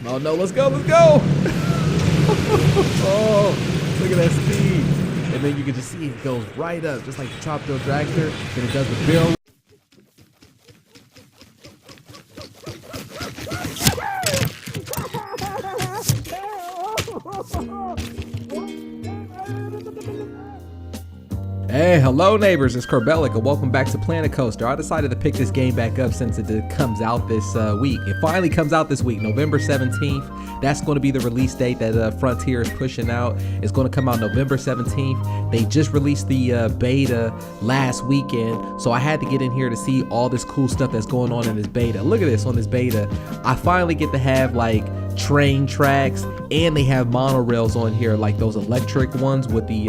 Oh no, let's go, let's go. Oh, look at that speed. And then you can just see it goes right up, just like the Top Thrill Dragster. Then it does the bill. Hey, hello neighbors, it's Corbellic and welcome back to Planet Coaster. I decided to pick this game back up since it comes out this week. It finally comes out this week, November 17th. That's going to be the release date that Frontier is pushing out. It's going to come out November 17th. They just released the beta last weekend, so I had to get in here to see all this cool stuff that's going on in this beta. Look at this on this beta. I finally get to have like train tracks, and they have monorails on here, like those electric ones with the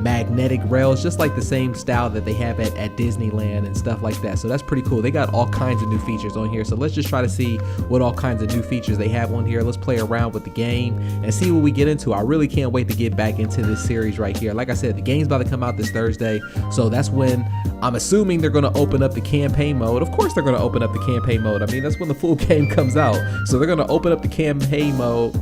magnetic rails, just like the same style that they have at Disneyland and stuff like that. So that's pretty cool. They got all kinds of new features on here, so let's just try to see what all kinds of new features they have on here. Let's play around with the game and see what we get into. I really can't wait to get back into this series right here. Like I said, the game's about to come out this Thursday, so that's when I'm assuming they're going to open up the campaign mode. Of course they're going to open up the campaign mode. I mean, that's when the full game comes out, so they're going to open up the campaign mode.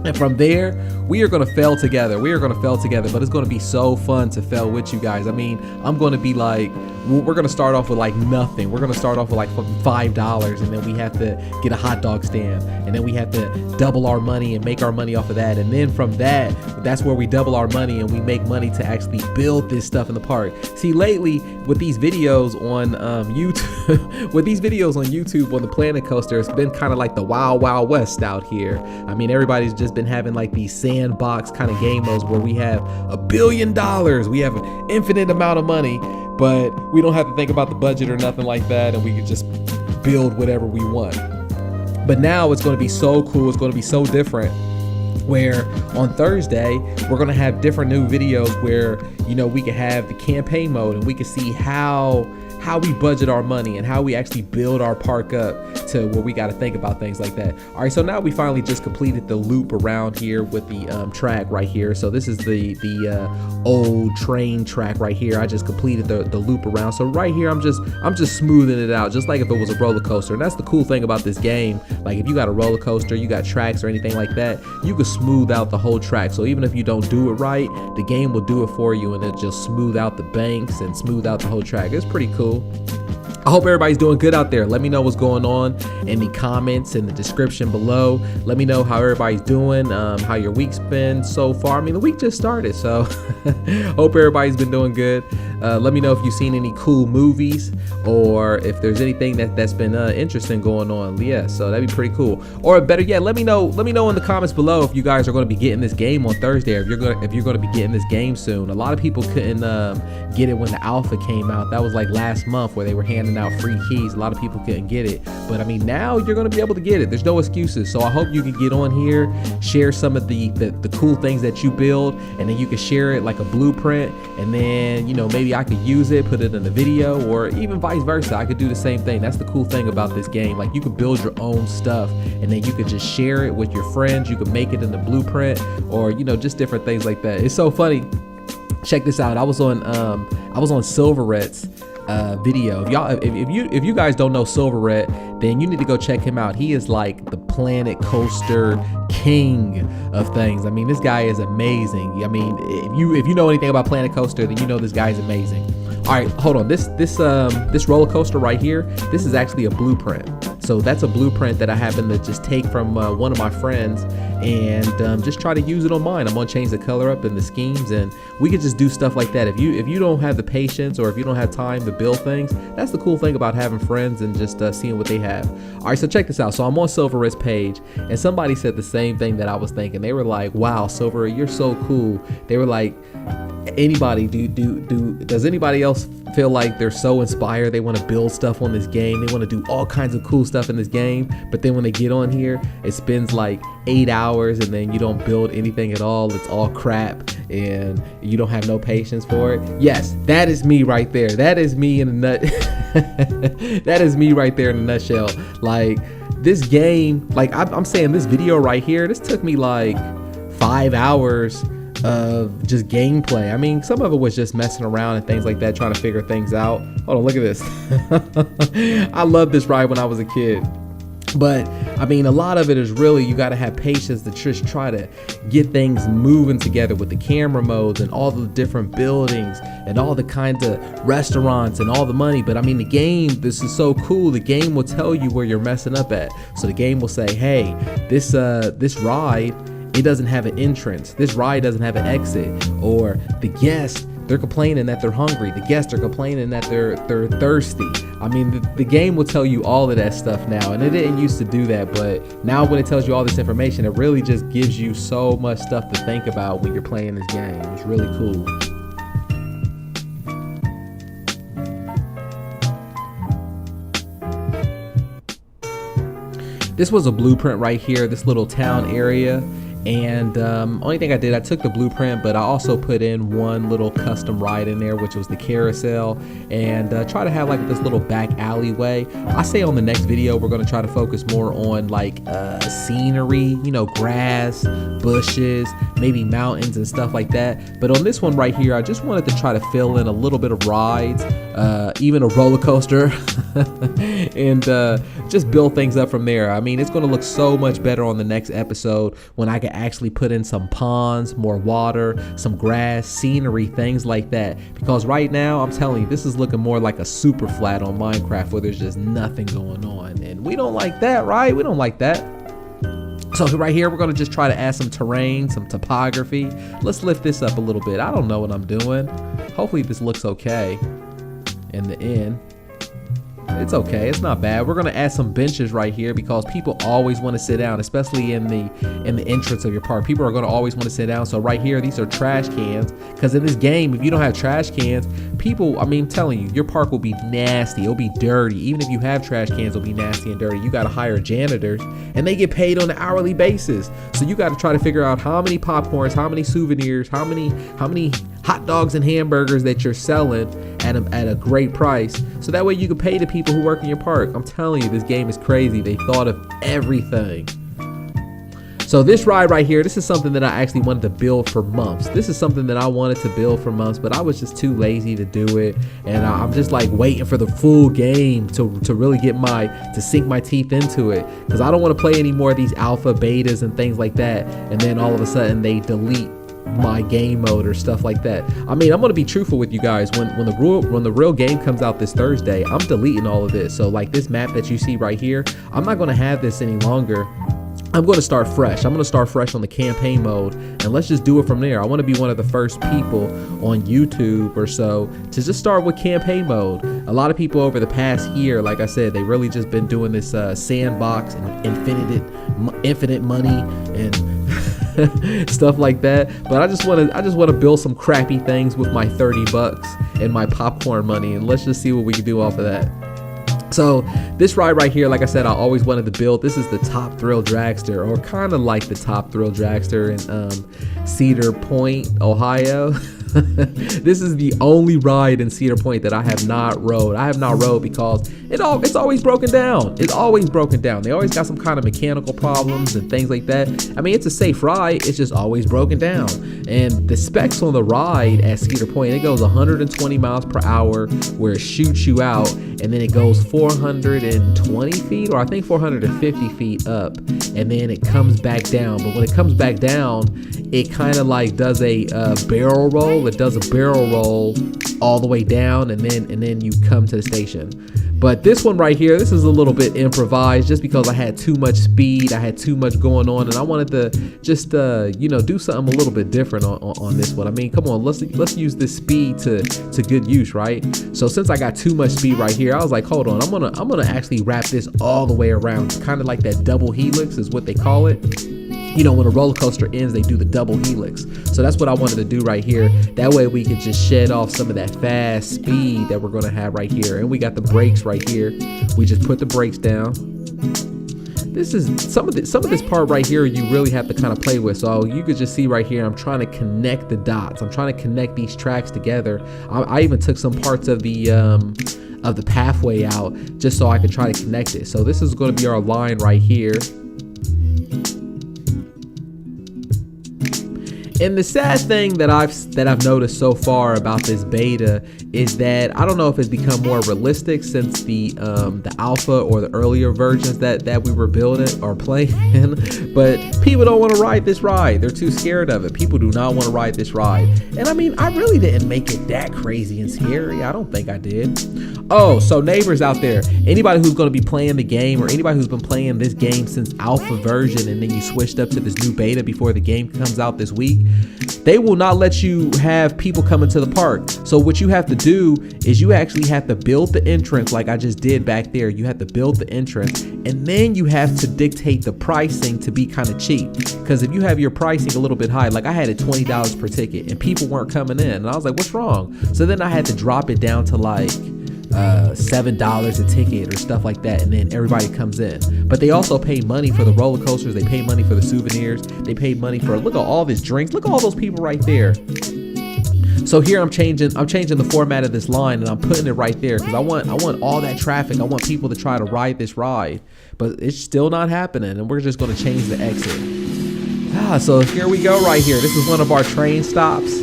And from there, we are going to fail together. We are going to fail together, but it's going to be so fun to fail with you guys. I mean, I'm going to be like, we're going to start off with like nothing. We're going to start off with like $5, and then we have to get a hot dog stand, and then we have to double our money and make our money off of that. And then from that's where we double our money and we make money to actually build this stuff in the park. See, lately with these videos on YouTube, with these videos on YouTube on the Planet Coaster, it's been kind of like the Wild Wild West out here. I mean, everybody's just been having like these sandbox kind of game modes where we have $1 billion, we have an infinite amount of money, but we don't have to think about the budget or nothing like that, and we can just build whatever we want. But now it's going to be so cool, it's going to be so different, where on Thursday we're going to have different new videos where, you know, we can have the campaign mode and we can see how we budget our money and how we actually build our park up to where we got to think about things like that. All right, so now we finally just completed the loop around here with the track right here. So this is the old train track right here. I just completed the loop around. So right here, I'm just smoothing it out, just like if it was a roller coaster. And that's the cool thing about this game. Like if you got a roller coaster, you got tracks or anything like that, you can smooth out the whole track. So even if you don't do it right, the game will do it for you, and it just smooth out the banks and smooth out the whole track. It's pretty cool. I hope everybody's doing good out there. Let me know what's going on in the comments in the description below. Let me know how everybody's doing, how your week's been so far. I mean, the week just started, so hope everybody's been doing good. Let me know if you've seen any cool movies or if there's anything that's been interesting going on. Yeah, so that'd be pretty cool. Or better yet, let me know in the comments below if you guys are going to be getting this game on Thursday, or if you're going to be getting this game soon. A lot of people couldn't get it when the alpha came out. That was like last month where they were handing out free keys. A lot of people couldn't get it, but I mean, now you're going to be able to get it. There's no excuses. So I hope you can get on here, share some of the cool things that you build, and then you can share it like a blueprint, and then, you know, maybe I could use it, put it in the video, or even vice versa. I could do the same thing. That's the cool thing about this game. Like, you could build your own stuff, and then you could just share it with your friends. You could make it in the blueprint, or, you know, just different things like that. It's so funny. Check this out. I was on Silveret's video. If you guys don't know Silveret, then you need to go check him out. He is like the Planet Coaster king of things. I mean, this guy is amazing. I mean, if you know anything about Planet Coaster, then you know this guy is amazing. All right, hold on. This roller coaster right here, this is actually a blueprint. So that's a blueprint that I happen to just take from one of my friends and just try to use it on mine. I'm gonna change the color up and the schemes, and we could just do stuff like that. If you don't have the patience, or if you don't have time to build things, that's the cool thing about having friends and just seeing what they have. All right, so check this out. So I'm on Silveret's page, and somebody said the same thing that I was thinking. They were like, "Wow, Silveret, you're so cool." They were like, does anybody else feel like they're so inspired, they want to build stuff on this game, they want to do all kinds of cool stuff in this game, but then when they get on here, it spends like 8 hours and then you don't build anything at all, it's all crap, and you don't have no patience for it? Yes, that is me right there. That is me in a nut. That is me right there in a nutshell. Like, this game, like I'm saying, this video right here, this took me like 5 hours of just gameplay. I mean, some of it was just messing around and things like that, trying to figure things out. Hold on, look at this. I loved this ride when I was a kid. But I mean, a lot of it is really, you got to have patience to just try to get things moving together with the camera modes and all the different buildings and all the kinds of restaurants and all the money. But I mean, the game, this is so cool. The game will tell you where you're messing up at. So the game will say, hey, this ride, it doesn't have an entrance. This ride doesn't have an exit. Or the guests, they're complaining that they're hungry. The guests are complaining that they're thirsty. I mean, the game will tell you all of that stuff now, and it didn't used to do that, but now when it tells you all this information, it really just gives you so much stuff to think about when you're playing this game. It's really cool. This was a blueprint right here, this little town area. And only thing I did, I took the blueprint, but I also put in one little custom ride in there, which was the carousel, and try to have like this little back alleyway. I say on the next video we're going to try to focus more on like scenery, you know, grass, bushes, maybe mountains and stuff like that. But on this one right here, I just wanted to try to fill in a little bit of rides, even a roller coaster, and just build things up from there. I mean, it's going to look so much better on the next episode when I can actually put in some ponds, more water, some grass, scenery, things like that. Because right now, I'm telling you, this is looking more like a super flat on Minecraft where there's just nothing going on. And we don't like that, right? We don't like that. So right here, we're going to just try to add some terrain, some topography. Let's lift this up a little bit. I don't know what I'm doing. Hopefully this looks okay in the end. It's okay, it's not bad. We're gonna add some benches right here because people always want to sit down, especially in the entrance of your park. People are gonna always want to sit down. So right here, these are trash cans, because in this game, if you don't have trash cans, people, I mean, I'm telling you, your park will be nasty. It'll be dirty. Even if you have trash cans, it'll be nasty and dirty. You gotta hire janitors, and they get paid on an hourly basis. So you gotta try to figure out how many popcorns, how many souvenirs, how many hot dogs and hamburgers that you're selling at a great price, so that way you can pay the people who work in your park. I'm telling you, this game is crazy. They thought of everything. So this ride right here, this is something that I actually wanted to build for months. This is something that I wanted to build for months, but I was just too lazy to do it. And I'm just like waiting for the full game to really get to sink my teeth into it. Because I don't want to play any more of these alpha, betas, and things like that. And then all of a sudden they delete my game mode or stuff like that. I mean, I'm gonna be truthful with you guys. When the real game comes out this Thursday, I'm deleting all of this. So like this map that you see right here, I'm not gonna have this any longer. I'm going to start fresh. I'm going to start fresh on the campaign mode, and let's just do it from there. I want to be one of the first people on YouTube or so to just start with campaign mode. A lot of people over the past year, like I said, they really just been doing this sandbox and infinite money and stuff like that. But I just want to build some crappy things with my $30 and my popcorn money, and let's just see what we can do off of that. So this ride right here, like I said, I always wanted to build. This is the Top Thrill Dragster, or kind of like the Top Thrill Dragster in Cedar Point, Ohio. This is the only ride in Cedar Point that I have not rode. I have not rode because it's always broken down. It's always broken down. They always got some kind of mechanical problems and things like that. I mean, it's a safe ride. It's just always broken down. And the specs on the ride at Cedar Point, it goes 120 miles per hour where it shoots you out, and then it goes 420 feet, or I think 450 feet up, and then it comes back down. But when it comes back down, it kind of like does a barrel roll. It does a barrel roll all the way down, and then you come to the station. But this one right here, this is a little bit improvised just because I had too much speed. I had too much going on, and I wanted to just do something a little bit different on this one. I mean, come on, let's use this speed to good use, right? So since I got too much speed right here, I was like, hold on, I'm gonna actually wrap this all the way around, kind of like that double helix is what they call it. You know, when a roller coaster ends, they do the double helix. So that's what I wanted to do right here. That way we could just shed off some of that fast speed that we're gonna have right here. And we got the brakes right here. We just put the brakes down. This is some of this part right here you really have to kind of play with. So you could just see right here, I'm trying to connect the dots. I'm trying to connect these tracks together. I even took some parts of the pathway out just so I could try to connect it. So this is going to be our line right here. And the sad thing that I've noticed so far about this beta is that I don't know if it's become more realistic since the alpha or the earlier versions that we were building or playing, but people don't want to ride this ride. They're too scared of it. People do not want to ride this ride. And I mean, I really didn't make it that crazy and scary. I don't think I did. Oh, so neighbors out there, anybody who's going to be playing the game or anybody who's been playing this game since alpha version and then you switched up to this new beta before the game comes out this week, they will not let you have people come into the park. So what you have to do is you actually have to build the entrance like I just did back there. You have to build the entrance and then you have to dictate the pricing to be kind of cheap. Because if you have your pricing a little bit high, like I had it $20 per ticket and people weren't coming in and I was like, what's wrong? So then I had to drop it down to like $7 a ticket or stuff like that, and then everybody comes in. But they also pay money for the roller coasters, they pay money for the souvenirs, they pay money for, look at all this drinks, look at all those people right there. So here I'm changing the format of this line and I'm putting it right there because I want all that traffic. I want people to try to ride this ride, but it's still not happening, and we're just going to change the exit. So here we go right here. This is one of our train stops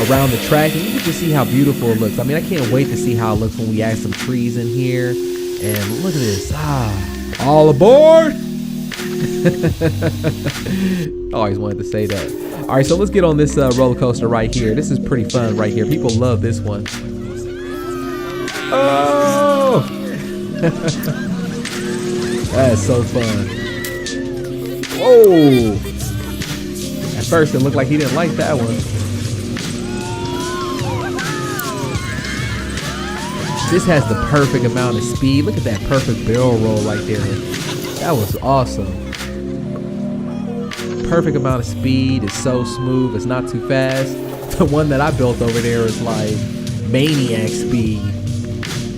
around the track, and you can just see how beautiful it looks. I mean, I can't wait to see how it looks when we add some trees in here. And look at this. All aboard. Always wanted to say that. All right, so let's get on this roller coaster right here. This is pretty fun right here. People love this one. Oh. That's so fun. Whoa. At first it looked like he didn't like that one. This has the perfect amount of speed. Look at that perfect barrel roll right there. That was awesome. Perfect amount of speed. It's so smooth. It's not too fast. The one that I built over there is like maniac speed.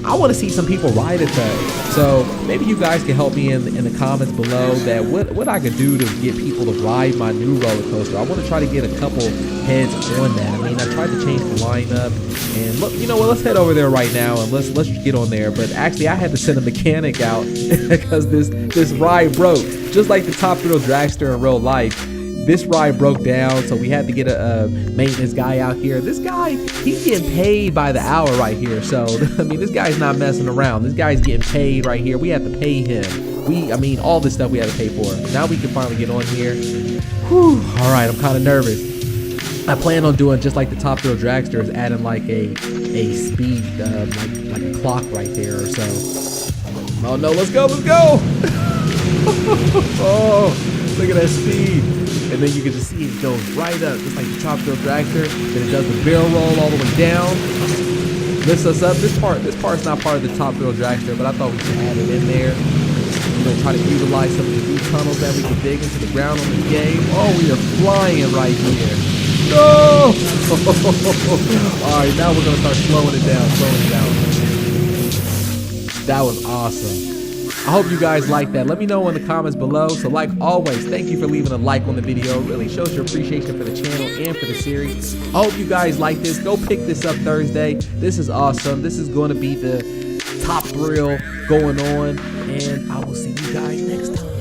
I want to see some people ride it though. So maybe you guys can help me in the comments below that what I could do to get people to ride my new roller coaster. I want to try to get a couple heads on that. I mean, I tried to change the lineup, and look, you know what? Let's head over there right now and let's get on there. But actually, I had to send a mechanic out because this ride broke, just like the Top Thrill Dragster in real life. This ride broke down, so we had to get a maintenance guy out here. This guy, he's getting paid by the hour right here. So, I mean, this guy's not messing around. This guy's getting paid right here. We have to pay him. I mean, all this stuff we have to pay for. Now we can finally get on here. Whew. All right, I'm kind of nervous. I plan on doing just like the Top Thrill Dragster, is adding like a speed, like a clock right there or so. Oh no, let's go. Oh, look at that speed. And then you can just see it goes right up, just like the Top Thrill Dragster. Then it does the barrel roll all the way down, lifts us up. This part's not part of the Top Thrill Dragster, but I thought we should add it in there. You know, try to utilize some of the new tunnels that we can dig into the ground on this game. Oh, we are flying right here. No! All right, now we're gonna start slowing it down. That was awesome. I hope you guys like that. Let me know in the comments below. So like always, thank you for leaving a like on the video. It really shows your appreciation for the channel and for the series. I hope you guys like this. Go pick this up Thursday. This is awesome. This is going to be the top thrill going on. And I will see you guys next time.